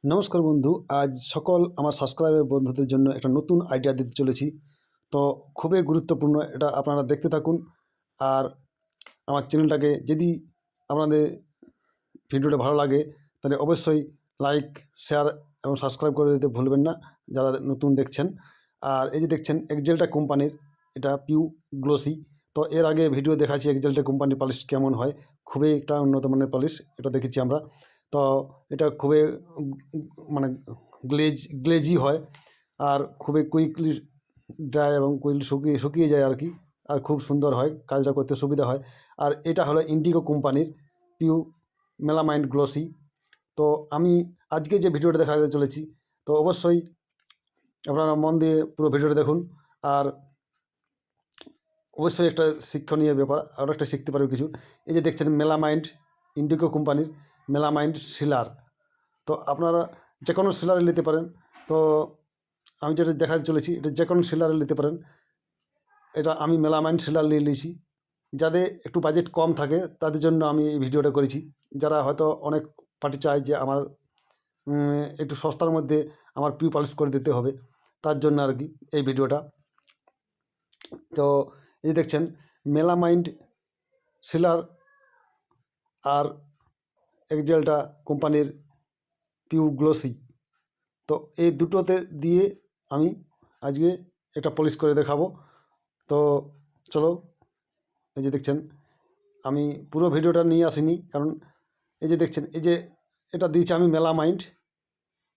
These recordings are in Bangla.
নমস্কার বন্ধু। আজ সকল আমার সাবস্ক্রাইবার বন্ধুদের জন্য একটা নতুন আইডিয়া দিতে চলেছি। তো খুবই গুরুত্বপূর্ণ, এটা আপনারা দেখতে থাকুন। আর আমার চ্যানেলটাকে যদি আপনাদের ভিডিওটা ভালো লাগে তাহলে অবশ্যই লাইক, শেয়ার এবং সাবস্ক্রাইব করে দিতে ভুলবেন না যারা নতুন দেখছেন। আর এই যে দেখছেন এক্সেলটা কোম্পানির, এটা পিউ গ্লোসি। তো এর আগে ভিডিও দেখাচ্ছি এক্সেলটা কোম্পানির পলিশ কেমন হয়। খুবই একটা উন্নত মানের পলিশ, এটা দেখেছি আমরা। তো এটা খুবই মানে গ্লেজি হয়, আর খুবই কুইকলি ড্রাই এবং কুইকলি শুকিয়ে শুকিয়ে যায় আর কি। আর খুব সুন্দর হয়, কাজটা করতে সুবিধা হয়। আর এটা হলো ইন্ডিগো কোম্পানির পিউ মেলামাইন্ড গ্লোসি। তো আমি আজকে যে ভিডিওটা দেখাতে চলেছি, তো অবশ্যই আপনারা মন দিয়ে পুরো ভিডিওটা দেখুন। আর অবশ্যই একটা শিক্ষণীয় ব্যাপার, আরও একটা শিখতে পারবে কিছু। এই যে দেখছেন মেলামাইন্ড, ইন্ডিগো কোম্পানির মেলামাইন্ড সিলার। তো আপনারা যে কোনো সিলারে নিতে পারেন। তো আমি যেটা দেখাতে চলেছি এটা যে কোনো সিলারে নিতে পারেন। এটা আমি মেলামাইন্ড সিলার নিয়ে নিয়েছি। যাদের একটু বাজেট কম থাকে তাদের জন্য আমি এই ভিডিওটা করেছি। যারা হয়তো অনেক পার্টি চায় যে আমার একটু সস্তার মধ্যে আমার পিউ পলিশ করে দিতে হবে, তার জন্য আর কি এই ভিডিওটা। তো এই দেখছেন মেলামাইন্ড সিলার আর এক্সেলটা কোম্পানির পিউ গ্লোসি। তো এই দুটোতে দিয়ে আমি আজকে একটা পলিশ করে দেখাবো। তো চলো, এই যে দেখছেন আমি পুরো ভিডিওটা নিয়ে আসিনি, কারণ এই যে দেখছেন এই যে এটা দিয়েছি আমি মেলামাইন্ড।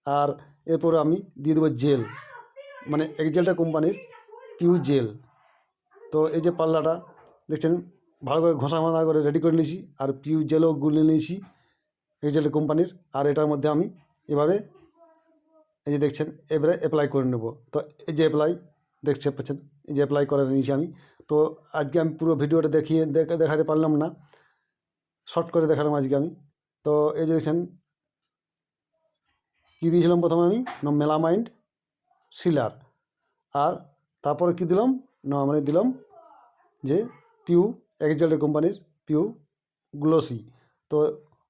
আর এরপরে আমি দিয়ে দেবো জেল, মানে এক্সেলটা কোম্পানির পিউ জেল। তো এই যে পাল্লাটা দেখছেন ভালো করে ঘষা মাজা করে রেডি করে নিয়েছি, আর পিউ জেলও গুলে নিয়েছি এক্সেল কোম্পানির। আর এটার মধ্যে আমি এবারে এই যে দেখছেন এবারে অ্যাপ্লাই করে নেব। তো এই যে অ্যাপ্লাই দেখতে পাচ্ছেন, এই যে অ্যাপ্লাই করে নিয়েছি আমি। তো আজকে আমি পুরো ভিডিওটা দেখাতে পারলাম না, শর্ট করে দেখালাম আজকে আমি। তো এই যে দেখছেন কী দিয়েছিলাম প্রথমে আমি, মেলামাইন্ড সিলার। আর তারপরে কী দিলাম না, মানে দিলাম যে পিউ এক্সেল কোম্পানির পিউ গ্লোসি। তো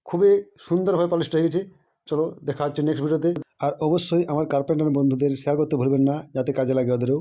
খুবই সুন্দরভাবে পলিশটা হয়ে গেছে। চলো দেখা হচ্ছে নেক্সট ভিডিওতে। আর অবশ্যই আমার কার্পেন্টার বন্ধুদের শেয়ার করতে ভুলবেন না, যাতে কাজে লাগে ওদেরও।